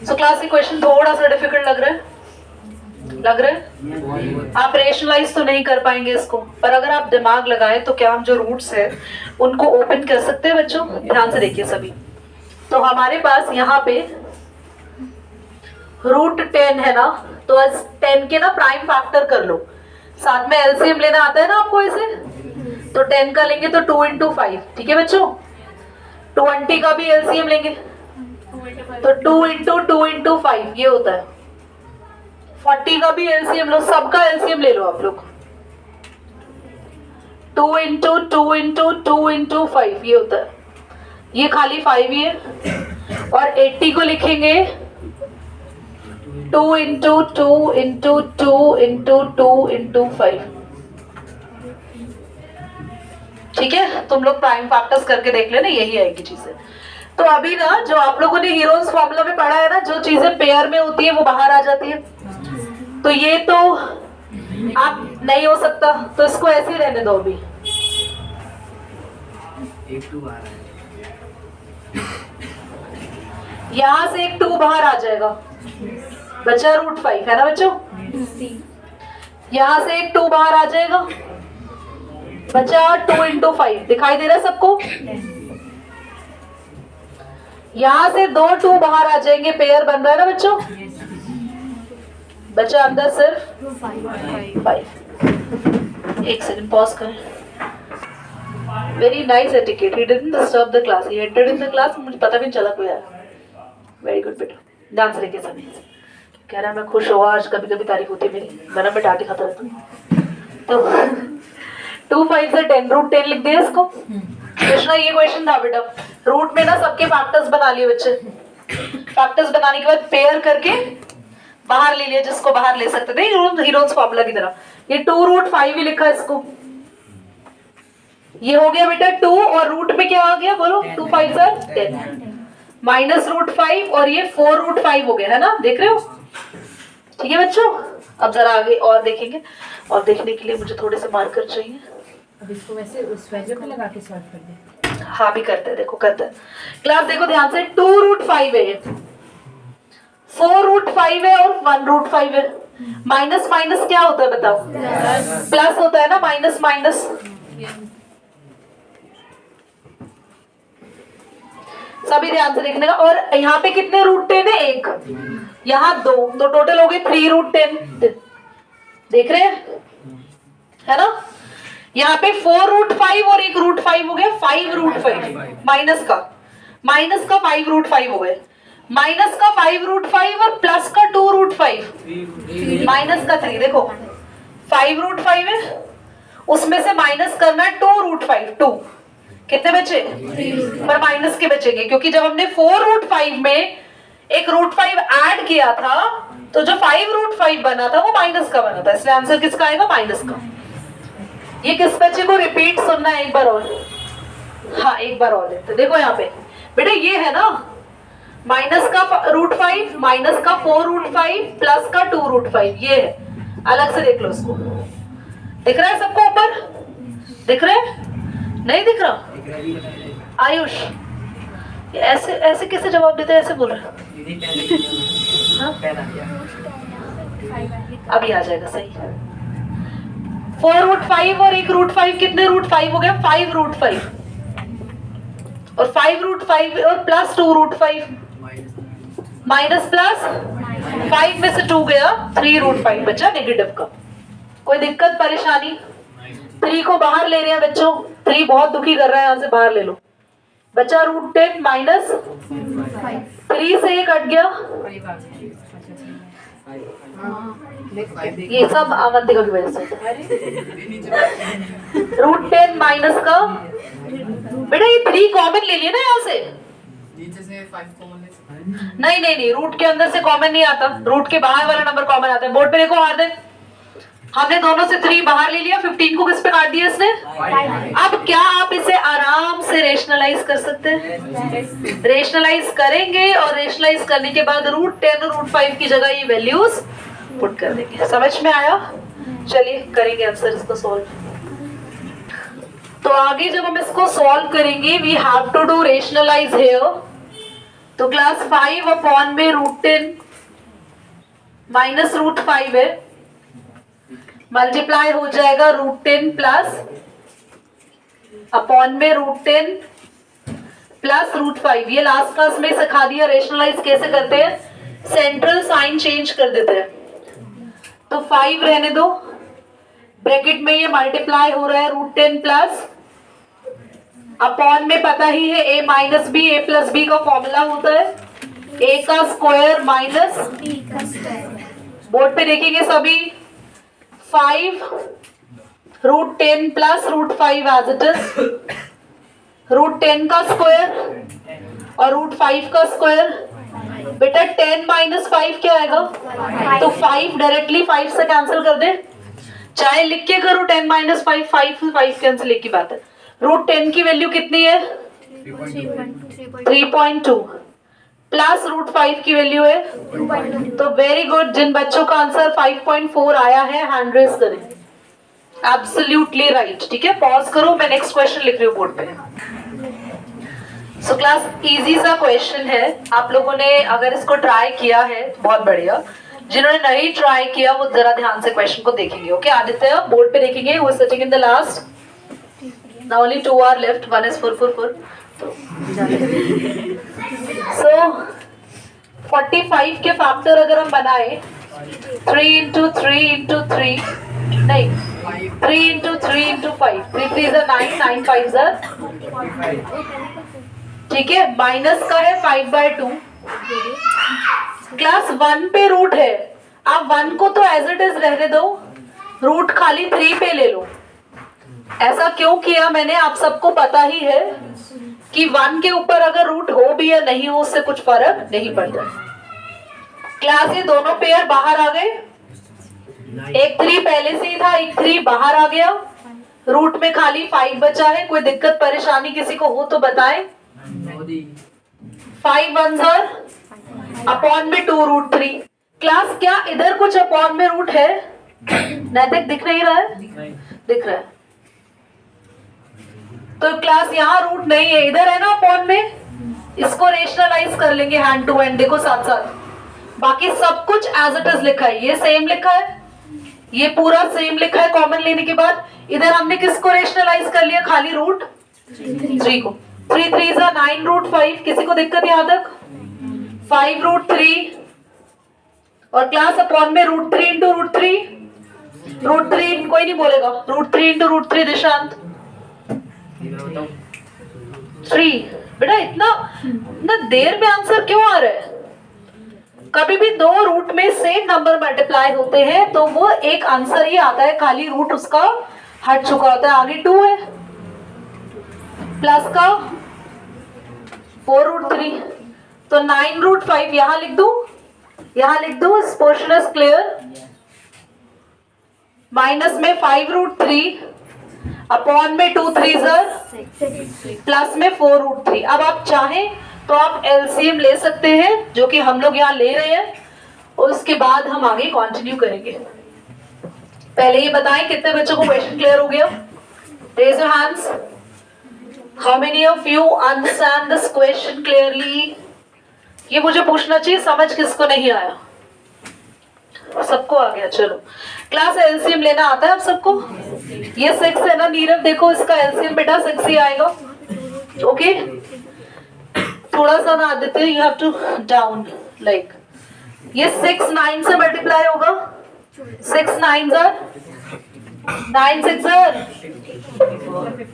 So class equation थोड़ा सा difficult लग रहा है, आप रेशनलाइज तो नहीं कर पाएंगे इसको, पर अगर आप दिमाग लगाएं तो क्या हम जो रूट्स है उनको ओपन कर सकते हैं बच्चों? ध्यान से देखिए सभी। तो हमारे पास यहाँ पे रूट 10 है ना, तो 10 के ना प्राइम फैक्टर कर लो, साथ में एलसीएम लेना आता है ना आपको इसे, तो 10 का लेंगे तो 2 इंटू 5, ठीक है बच्चों। 20 का भी एलसीएम लेंगे तो 2 इंटू 2 इंटू 5 ये होता है। 40 का भी एलसीएम लो, सबका एलसीएम ले लो आप लोग, 2 इंटू 2 इंटू 2 इंटू 5 ये होता है, ये खाली 5 ही है। और 80 को लिखेंगे 2 इंटू 2 इंटू 2 इंटू 2 इंटू 5, ठीक है। तुम लोग प्राइम फैक्टर्स करके देख लेना, यही आएगी चीजें। तो अभी ना जो आप लोगों ने हीरोज फॉर्मूला में पढ़ा है ना, जो चीजें पेयर में होती है वो बाहर आ जाती है, तो ये तो आप नहीं हो सकता, तो इसको ऐसे ही रहने दो। अभी यहां से एक 2 बाहर आ जाएगा, बचा रूट 5 है ना बच्चों। यहां से एक 2 बाहर आ जाएगा, बचा 2 इंटू 5, दिखाई दे रहा है सबको। यहां से 2 2 बाहर आ जाएंगे, पेयर बन रहा है ना बच्चों। बचा अंदर सिर्फ 5। एक सेकंड पॉज करें। Very nice etiquette, he didn't disturb the class, he entered in the class, मुझे पता भी नहीं चला कोई आया। वेरी गुड बेटा, ध्यान से देखिए सभी। कह रहा है मैं खुश हुआ आज, कभी कभी तारीफ होती है मेरी, वरना मैं डांट खाता रहता हूँ। तो 2 5 से 10, रूट 10 लिख दिया इसको। कृष्णा ये क्वेश्चन था बेटा, रूट में ना सबके फैक्टर्स बना लिए बच्चे, फैक्टर्स बनाने के बाद पेयर करके बाहर ले लिया, जिसको बाहर ले सकते थे हीरोज फॉर्मूला की तरह। ये 2 रूट 5 ही लिखा इसको, ये हो गया बेटा 2, और रूट में क्या आ गया बोलो, 2 5 10 माइनस रूट 5, और ये 4 रूट 5 हो गया है ना, देख रहे हो, ठीक है बच्चों। अब जरा आगे और देखेंगे, और देखने के लिए मुझे थोड़े से मार्कर चाहिए। अब इसको वैसे उस वैल्यू पे लगा के सॉल्व कर दे। हाँ भी करते हैं, देखो करते हैं। क्लास देखो ध्यान से, 2 रूट 5 है, 4 रूट 5 है और 1 रूट 5 है। माइनस माइनस क्या होता है बताओ? प्लस होता है ना, माइनस माइनस। सभी ध्यान से देखने का। और यहाँ पे कितने रूट 10 है? 1, यहाँ 2, तो टोटल हो गए 3 रूट 10। देख रहे हैं है ना। यहाँ पे 4 रूट 5 और 1 रूट 5 हो गया 5 रूट 5, माइनस का 5 रूट 5 हो गए, माइनस का 5 रूट 5 और प्लस का 2 रूट 5, माइनस का 3। देखो 5 रूट 5 है, उसमें से माइनस करना है 2 रूट 5, 2 कितने बचे? पर माइनस के बचेंगे, क्योंकि जब हमने 4 रूट 5 में एक रूट 5 ऐड किया था, तो जो 5 रूट 5 बना था वो माइनस का बना था, इसलिए आंसर किसका आएगा? माइनस का। ये किस बच्चे को रिपीट सुनना है एक बार और? हाँ एक बार और लेते। देखो यहाँ पे बेटा ये है ना, माइनस का रूट 5, माइनस का 4 रूट 5, प्लस का 2 रूट 5, ये है। अलग से देख लो इसको। दिख रहा है सबको ऊपर? दिख रहा है? नहीं दिख रहा? आयुष ऐसे ऐसे कैसे जवाब देते हैं? ऐसे बोल रहे हाँ? अभी आ जाएगा सही। 4 रूट 5 और 1 रूट 5, कितने रूट 5 हो गया? 5 रूट 5, और 5 रूट 5 और प्लस 2 रूट 5, माइनस प्लस 5 में से 2 गया, 3 रूट 5 बचा नेगेटिव का। कोई दिक्कत परेशानी? 3 को बाहर ले रहे हैं बच्चों, 3 बहुत दुखी कर रहा है, यहाँ से बाहर ले लो। बचा रूट 10 माइनस 3 से 1 कट गया, ये सब अवंतिका की वजह से। रूट 10 माइनस का बेटा ये 3 कॉमन ले लिए ना यहाँ से, नीचे से 5 कॉमन ले। नहीं रूट के अंदर से कॉमन नहीं आता, रूट के बाहर वाला नंबर कॉमन आता है। बोर्ड पे देखो हार्दिक, हमने दोनों से 3 बाहर ले लिया, 15 को किस पे काट दिया इसने? अब क्या आप इसे आराम से रेशनलाइज कर सकते हैं? रेशनलाइज करेंगे, और रेशनलाइज करने के बाद रूट 10 और रूट 5 की जगह ये वैल्यूज पुट कर देंगे। समझ में आया? चलिए करेंगे आंसर इसको सोल्व। तो आगे जब हम इसको सॉल्व करेंगे we have to do rationalize here. तो क्लास 5 अपॉन में √10 माइनस √5 है, मल्टीप्लाई हो जाएगा √10 प्लस अपॉन में √10 प्लस √5। ये लास्ट क्लास में सिखा दिया रेशनलाइज कैसे करते हैं, सेंट्रल साइन चेंज कर देते हैं। तो 5 रहने दो, ब्रैकेट में ये मल्टीप्लाई हो रहा है √10 प्लस अपॉन में पता ही है a minus B, a plus B का फॉर्मूला होता है a का स्क्वायर माइनस b का स्क्वायर। बोर्ड पे देखेंगे सभी। 5 √10 प्लस √5 एज इट इज, √10 का स्क्वायर और √5 का स्क्वायर। बेटा 10 माइनस 5 क्या आएगा, तो 5 डायरेक्टली 5 से कैंसिल कर दे, चाहे लिख के करो 10 माइनस 5, 5 कैंसिल एक की बात है। √10 की वैल्यू कितनी है 3.2 प्लस √5 की वैल्यू है 2.2। तो वेरी गुड। जिन बच्चों का आंसर 5.4 आया है हैंड रेज करें, एब्सोल्युटली राइट। ठीक है, पॉज करो, मैं नेक्स्ट क्वेश्चन लिख रही हूँ बोर्ड पे। सो क्लास इजी सा क्वेश्चन है, आप लोगों ने अगर इसको ट्राई किया है तो बहुत बढ़िया, जिन्होंने नहीं ट्राई किया वो जरा ध्यान से क्वेश्चन को देखेंगे। ओके, आदित्य बोर्ड पे देखेंगे, वो sitting in the last. Now only 2 are left, 1 is 444। So 45 के फैक्टर अगर हम बनाए 3 into 3 into 3 नहीं 3 into 3 into 5, 3 3 is 9, 9 5 is, ठीक है, माइनस का है 5/2। क्लास 1 पे रूट है, आप 1 को तो एज इट इज रहने दो, रूट खाली 3 पे ले लो। ऐसा क्यों किया मैंने, आप सबको पता ही है कि 1 के ऊपर अगर रूट हो भी या नहीं हो उससे कुछ फर्क नहीं पड़ता। क्लास ये दोनों पेयर बाहर आ गए, एक 3 पहले से ही था, एक 3 बाहर आ गया, रूट में खाली 5 बचा है। कोई दिक्कत परेशानी किसी को हो तो बताएं। 5 1s अपॉन में 2√3। क्लास क्या इधर कुछ अपॉन में रूट है, नैतिक दिख नहीं रहा है, दिख रहा है। तो क्लास यहाँ रूट नहीं है, इधर है ना अपॉन में, इसको रेशनलाइज कर लेंगे हैंड टू हैंड। देखो साथ साथ बाकी सब कुछ एज इट इज लिखा है, ये सेम लिखा है, ये पूरा सेम लिखा है कॉमन लेने के बाद। इधर हमने किसको रेशनलाइज कर लिया, खाली √3 को। 3 3 is 9 √5। किसी को दिक्कत यहाँ तक, 5 √3 और क्लास अपॉन में √3 into √3, √3 कोई नहीं बोलेगा, √3 into √3 दिशांत 3। बेटा इतना देर में आंसर क्यों आ रहा है, कभी भी 2 रूट में सेम नंबर मल्टीप्लाई होते हैं तो वो एक आंसर ही आता है, खाली रूट उसका हट चुका होता है। आगे 2 है, प्लस का 4√3, तो 9√5 यहां लिख दू, यहां लिख दू, इस पोर्शन इज क्लियर। माइनस में 5√3 अपॉन में 2 3s प्लस में 4√3। अब आप चाहें तो आप एलसीएम ले सकते हैं, जो कि हम लोग यहाँ ले रहे हैं, और उसके बाद हम आगे कंटिन्यू करेंगे। पहले ये बताएं कितने बच्चों को क्वेश्चन क्लियर हो गया, raise your hands. How many of you understand this question clearly. ये मुझे पूछना चाहिए, समझ किसको नहीं आया, सबको आ गया। चलो क्लास एलसीएम लेना आता है आप सबको, ये 6 है ना नीरव, देखो इसका एलसीएम बेटा 6 ही आएगा। ओके, थोड़ा सा ना Aditya, you have to down, like ये 6 9 से मल्टीप्लाई होगा, 6 9s are 9 6 are,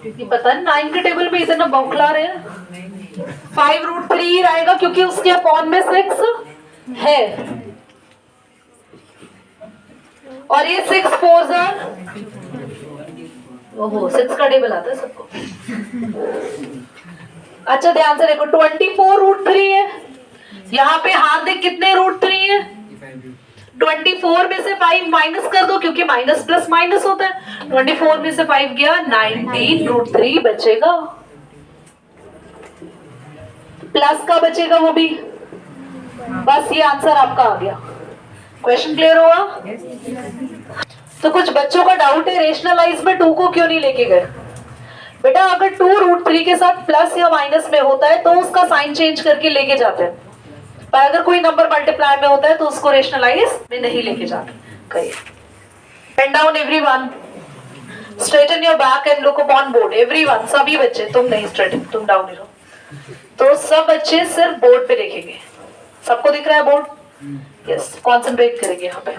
ये पता नहीं 9 के टेबल में इतना बौखला रहे हैं। 5√3 आएगा क्योंकि उसके अपॉन में 6 है, और ये 6 4s are, ओहो 6 का टेबल आता है सबको। अच्छा ध्यान से देखो, 24√3 है, यहाँ पे हार्दिक कितने √3 है, 24 में से 5 माइनस कर दो क्योंकि माइनस प्लस माइनस होता है। 24 में से 5 गया, 19√3 बचेगा, प्लस का बचेगा वो भी। बस ये आंसर आपका आ गया। क्वेश्चन क्लियर हुआ? तो कुछ बच्चों का डाउट है रेशनलाइज में 2 को क्यों नहीं लेके गए। बेटा अगर 2√3 के साथ प्लस या माइनस में होता है तो उसका साइन चेंज करके लेके जाते हैं, पर अगर कोई नंबर मल्टीप्लाई में होता है तो उसको रेशनलाइज में नहीं लेके जाते। कहिए, pen down everyone, straighten your back and look upon board. Everyone, सभी बच्चे, तुम नहीं स्ट्रेटन, तुम डाउन ही रहो। तो सब बच्चे सिर्फ बोर्ड पे देखेंगे। सबको दिख रहा है बोर्ड? यस, कंसंट्रेट करेंगे। यहाँ पे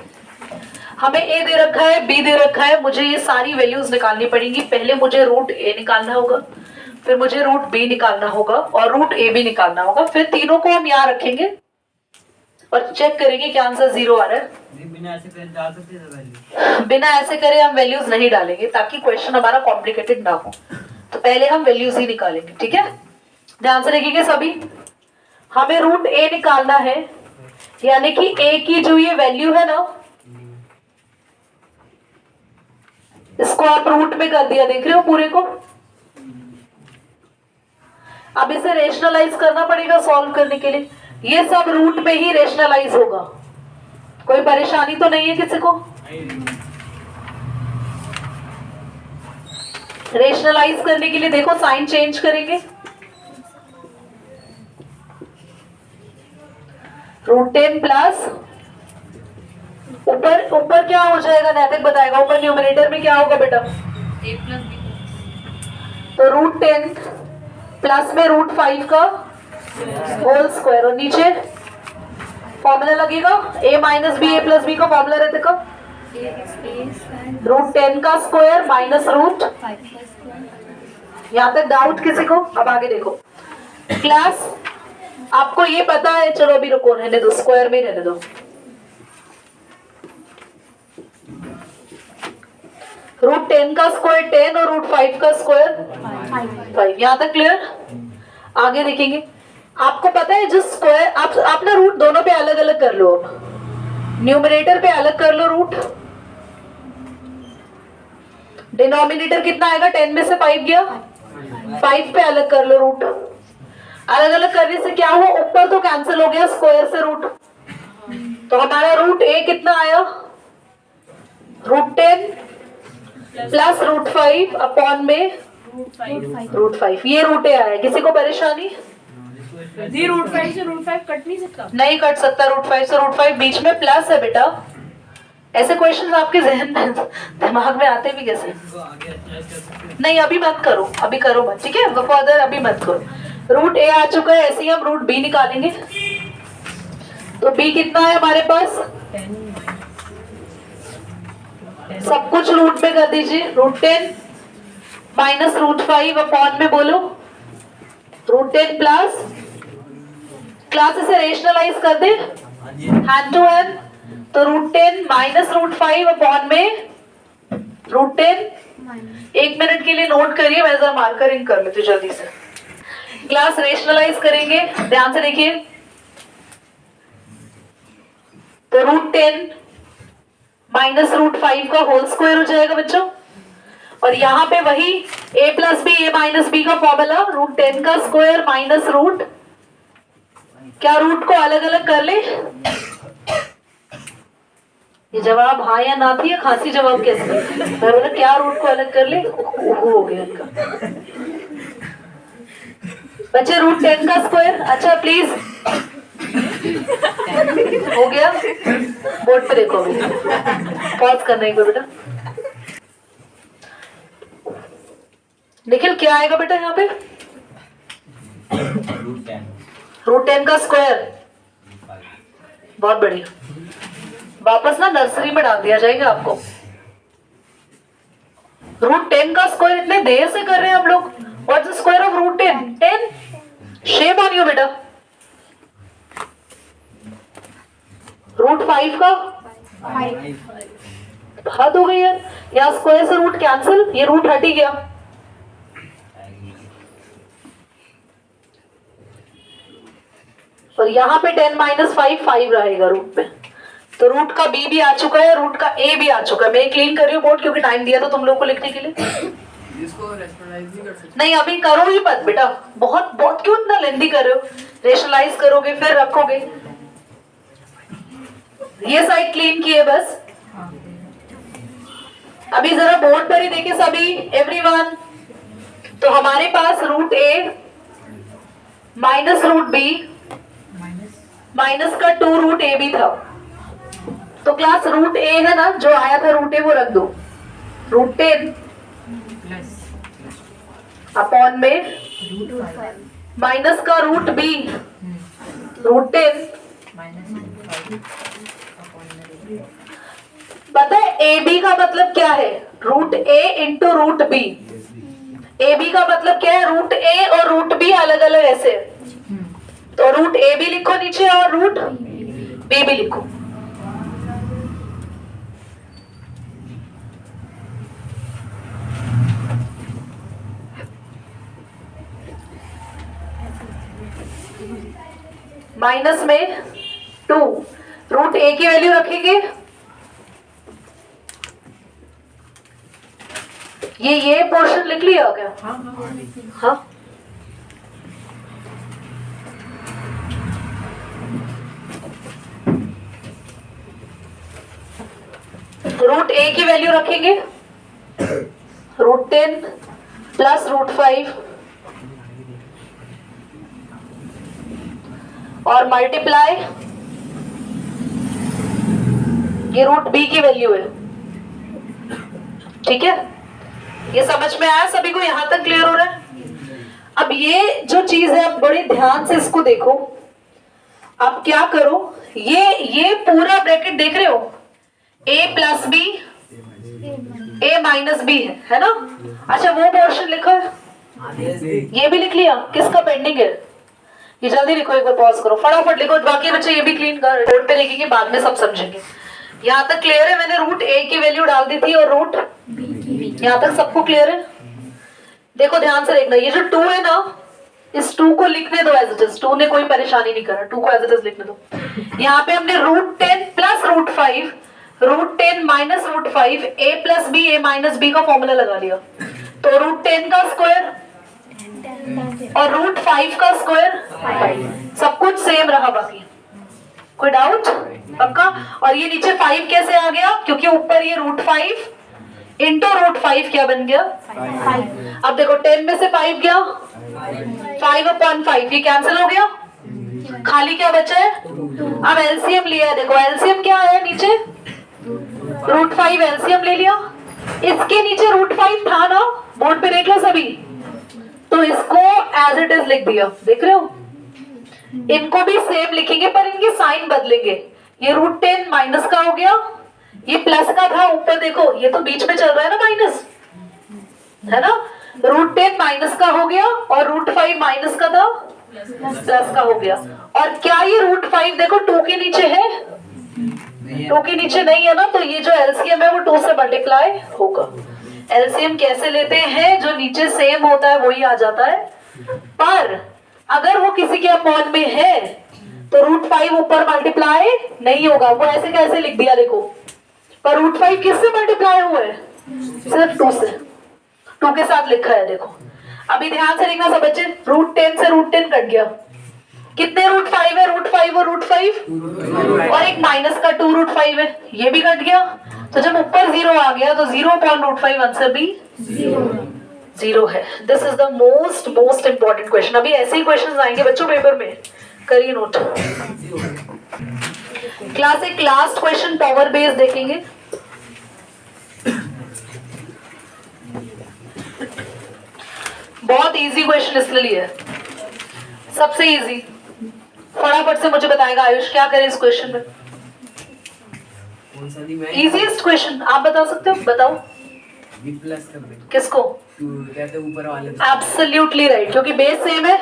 हमें ए दे रखा है, बी दे रखा है, मुझे ये सारी वैल्यूज निकालनी पड़ेंगी। पहले मुझे रूट ए निकालना होगा, फिर मुझे रूट बी निकालना होगा और रूट ए भी निकालना होगा। फिर तीनों को हम यहाँ रखेंगे और चेक करेंगे क्या आंसर 0 आ रहा है। बिना ऐसे करे हम वैल्यूज नहीं डालेंगे ताकि क्वेश्चन हमारा कॉम्प्लिकेटेड ना हो। तो पहले हम वैल्यूज ही निकालेंगे, ठीक है? ध्यान से देखिएगा सभी। हमें रूट ए निकालना है, यानी कि ए की जो ये वैल्यू है ना, इसको आप रूट में कर दिया, देख रहे हो पूरे को। अब इसे रेशनलाइज करना पड़ेगा सॉल्व करने के लिए। ये सब रूट में ही रेशनलाइज होगा, कोई परेशानी तो नहीं है किसी को? रेशनलाइज करने के लिए देखो साइन चेंज करेंगे। √10 प्लस ऊपर क्या हो जाएगा, नैतिक बताएगा। ऊपर न्यूमरेटर में क्या होगा बेटा? A plus B। तो √10 प्लस में √5 का होल स्क्वायर, और नीचे फॉर्मूला लगेगा a minus B, a plus B का फॉर्मूला रहते का √10 का स्क्वायर माइनस यहाँ तक डाउट किसी को? अब आगे देखो क्लास, आपको ये पता है, चलो अभी रुको, रहने दो, स्क्वायर में रहने दो। √10 का स्क्वायर 10 और √5 का स्क्वायर 5। यहाँ तक क्लियर? आगे देखेंगे। आपको पता है जो स्क्वायर, आप ना रूट दोनों पे अलग अलग कर लो। न्यूमरेटर पे अलग कर लो रूट, डिनोमिनेटर कितना आएगा? 10 में से 5 गया, 5 पे अलग कर लो रूट। अलग अलग करने से क्या हुआ, ऊपर तो कैंसिल हो गया स्क्वायर से रूट, तो हमारा रूट ए कितना आया? √10 प्लस √5 अपॉन में √5। ये रूट ए आया। किसी को परेशानी? √5 से √5 कट नहीं सकता? नहीं कट सकता। √5 से √5 बीच में प्लस है बेटा। ऐसे क्वेश्चंस आपके जहन में, दिमाग में आते भी कैसे? नहीं अभी मत करो, अभी करो मत, ठीक है? फर्दर अभी मत करो। रूट ए आ चुका है, ऐसे ही हम रूट बी निकालेंगे। तो बी कितना है हमारे पास? सब कुछ रूट में कर दीजिए। √10 माइनस √5 अपॉन में बोलो √10 प्लस, क्लास इसे रेशनलाइज कर दे हैंड टू हैंड। तो √10 माइनस √5 अपॉन में √10। 1 मिनट के लिए नोट करिए, मैं जरा मार्करिंग कर लेती हूँ जल्दी से। क्लास रेशनलाइज करेंगे, ध्यान से देखिए। तो √10 माइनस √5 का होल स्क्वायर हो जाएगा बच्चों, और यहाँ पे वही a plus B, a minus B का फॉर्मूला √10 का स्क्वायर माइनस रूट, क्या रूट को अलग अलग कर ले? ये जवाब हाँ या ना थी, या खांसी जवाब कैसे? मैं बोला क्या रूट को अलग कर ले, हो गया इनका। बच्चे √10 का स्क्वायर, अच्छा प्लीज हो गया? बोर्ड पे देखो, अभी पॉज करने को बेटा। निखिल क्या आएगा बेटा यहाँ पे? √10 का स्क्वायर, बहुत बढ़िया। वापस ना नर्सरी में डाल दिया जाएगा आपको। √10 का स्क्वायर इतने देर से कर रहे हैं हम लोग। What's the square of √10? 10। Shame on you बेटा। √5 का हद हो गई यार, यहाँ स्क्वायर से रूट कैंसिल, ये रूट हट ही गया। और यहाँ पे 10 माइनस 5 रहेगा रूट पे। तो रूट का बी भी आ चुका है, रूट का ए भी आ चुका है। मैं क्लीन कर रही हूँ बोर्ड, क्योंकि टाइम दिया था तुम लोग को लिखने के लिए। इसको रेशनलाइज नहीं कर सकते? नहीं अभी करो ही मत बेटा, बहुत बहुत क्यों इतना लेंदी कर रहे हो? रेशनलाइज करोगे फिर रखोगे। ये साइड क्लीन की है बस। अभी जरा बोर्ड पर ही देखे सभी, एवरीवन तो हमारे पास रूट ए माइनस रूट बी माइनस का 2 रूट ए भी था। तो क्लास रूट ए है ना, जो आया था रूट ए वो रख दो, रूट 10 अपॉन में माइनस का रूट बी रूट 10। पता है ए बी का मतलब क्या है? Root A into root B. A B का मतलब क्या है? रूट ए और रूट बी अलग अलग ऐसे, तो रूट ए भी लिखो नीचे और रूट बी भी लिखो। माइनस में 2 रूट ए की वैल्यू रखेंगे, ये पोर्शन लिख लिया क्या? हाँ, रूट ए की वैल्यू रखेंगे रूट 10 प्लस रूट 5 और मल्टीप्लाई, ये रूट बी की वैल्यू है। ठीक है, ये समझ में आया सभी को? यहां तक क्लियर हो रहा है? अब ये जो चीज है, आप बड़े ध्यान से इसको देखो। अब क्या करो, ये पूरा ब्रैकेट देख रहे हो, ए plus B A minus B है ना? अच्छा, वो पोर्शन लिखा है, ये भी लिख लिया। किसका पेंडिंग है? ये जल्दी लिखो, एक बार पॉज करो, फटाफट लिखो। बाकी बच्चे ये भी क्लीन कर बोर्ड पे लिखेंगे, बाद में सब समझेंगे। यहाँ तक क्लियर है? मैंने रूट ए की वैल्यू डाल दी थी और रूट यहाँ तक सबको क्लियर है? देखो ध्यान से देखना, ये जो 2 है ना, इस 2 को लिखने दो एज इट इज। 2 ने कोई परेशानी नहीं करा, 2 को एज इट इज लिखने दो। यहाँ पे हमने root 10 plus root 5 root 10 minus root 5 A plus B A minus B का फॉर्मूला लगा लिया। तो रूट 10 का स्क्वायर और रूट 5 का स्क्वायर 5, सब कुछ सेम रहा। बाकी कोई डाउट? पक्का? और ये नीचे 5 कैसे आ गया? क्योंकि ऊपर ये रूट 5 इंटू रूट 5 क्या बन गया? 5। अब देखो 10 में से 5 गया, 5 अपॉन 5 ये कैंसिल हो गया, खाली क्या बचा है? अब एलसीएम लिया है। देखो एलसीएम क्या आया नीचे? रूट 5 एलसीएम ले लिया। इसके नीचे रूट 5 था ना, बोर्ड पे देख लो सभी, तो इसको एज इट इज लिख दिया। देख रहे हो? इनको भी सेम लिखेंगे पर इनके साइन बदलेंगे। ये रूट 10 माइनस का हो गया, ये प्लस का था ऊपर, देखो ये तो बीच में चल रहा है ना माइनस, है ना? रूट 10 माइनस का हो गया और रूट 5 माइनस का था, प्लस का हो गया। और क्या ये रूट 5 देखो 2 के नीचे है? 2 के नीचे नहीं है ना, तो ये जो एलसीएम है वो 2 से मल्टीप्लाई होगा। एलसीएम कैसे लेते हैं? जो नीचे सेम होता है वही आ जाता है, पर अगर वो किसी के अपॉन में है तो रूट 5 ऊपर मल्टीप्लाई नहीं होगा। वो ऐसे कैसे लिख दिया देखो, पर रूट 5 किससे मल्टीप्लाई हुआ है? सिर्फ 2 से, 2 के साथ लिखा है। देखो अभी ध्यान से देखना सब बच्चे, रूट 10 से रूट 10 कट गया, कितने रूट 5 है? रूट 5 और रूट 5 और एक माइनस का 2 रूट 5 है, ये भी कट गया। तो जब ऊपर 0 आ गया तो 0 अपॉन रूट 5 आंसर भी 0 है। This is the most important question. अभी ऐसे ही क्वेश्चन आएंगे बच्चों पेपर में, करिए नोट। क्लास एक लास्ट क्वेश्चन पावर बेस देखेंगे। बहुत इजी क्वेश्चन इसलिए है, सबसे इजी। फटाफट से मुझे बताएगा आयुष क्या करे इस क्वेश्चन में। इजीएस्ट क्वेश्चन आप बता सकते हो? बताओ। प्लस कर दे किसको? कहते ऊपर वाले। एब्सोल्युटली राइट, क्योंकि बेस सेम है।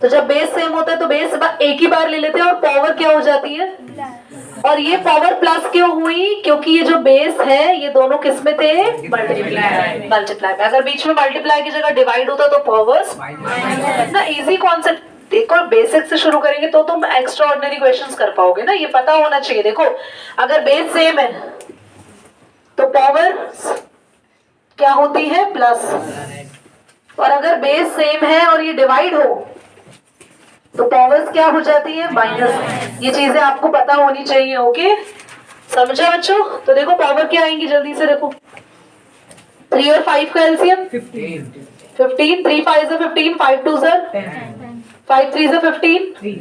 तो जब बेस सेम होता है तो बेस एक ही बार ले लेते हैं और पावर क्या हो जाती है? और ये पावर प्लस क्यों हुई? क्योंकि ये जो बेस है ये दोनों किस में थे? मल्टीप्लाई में। अगर बीच में मल्टीप्लाई की जगह डिवाइड होता तो पावर्स ना। इजी कॉन्सेप्ट देखो, बेसिक से शुरू करेंगे तो तुम एक्स्ट्रा ऑर्डिनरी क्वेश्चंस कर पाओगे ना, ये पता होना चाहिए। देखो अगर बेस सेम है तो पावर क्या होती है? प्लस। और अगर बेस सेम है और ये डिवाइड हो तो पावर्स क्या हो जाती है? माइनस। ये चीजें आपको पता होनी चाहिए। ओके, समझा बच्चों? तो देखो पावर क्या आएंगी जल्दी से देखो। 3 और 5 का एलसीएम 15, 3 5 से 15, 5 2 से 5 3 से 15, 3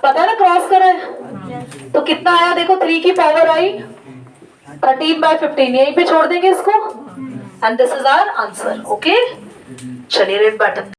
पता है ना क्रॉस कर रहे हैं, तो कितना आया देखो, 3 की पावर आई 13/15, यहीं पे छोड़ देंगे इसको, and this is our answer. Okay, चलिए रेड बटन।